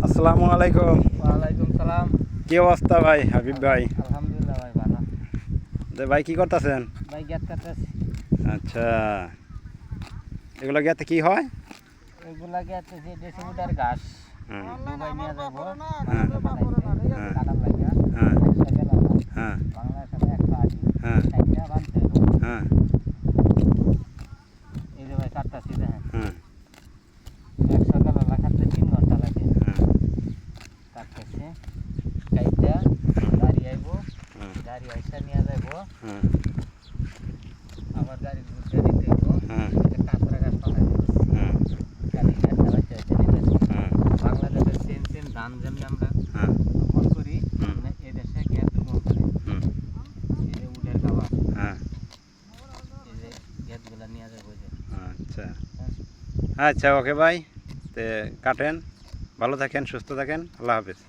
আসসালামু আলাইকুম। ওয়ালাইকুম সালাম। কি অবস্থা ভাই হাবিব ভাই? আলহামদুলিল্লাহ ভাই ভালো। ভাই কি করতেছেন? ভাই গেত কাটতেছি। আচ্ছা, এগুলো গেতে কি হয়? এগুলা গেতেছি দেশি উডার ঘাস। হ্যাঁ দুবাই নিয়ে যাবো। হ্যাঁ হ্যাঁ কালাম লাগা। হ্যাঁ 100 গেল না। হ্যাঁ বাংলা সাথে 180। হ্যাঁ 60টা বানতে হবে। হ্যাঁ এই যে ভাই কাটতেছি দেখেন। হ্যাঁ 100 গেল না কাটতে 3 ঘন্টা লাগে। হ্যাঁ কাটতেছি। কাইটা গাড়ি আইবো। গাড়ি আইসা নিয়ে যাবো। হ্যাঁ আবার গাড়ি দুধে দিতে হইবো। হ্যাঁ এটা কাঁচরা ঘাস পাঠাই দিবো। হ্যাঁ গাড়ি ঘাটটা বাচ্চা নিতে। হ্যাঁ বাংলাদেশের সেম ধান যেমনি আমরা হ্যাঁ রোপণ করি এ দেশে গ্যাস রোপণ করে এই যে উডের খাবার হ্যাঁ এই যে গ্যাসগুলা নিয়ে যাবো যে আচ্ছা আচ্ছা, ওকে ভাই, তে কাটেন, ভালো থাকেন, সুস্থ থাকেন, আল্লাহ হাফেজ।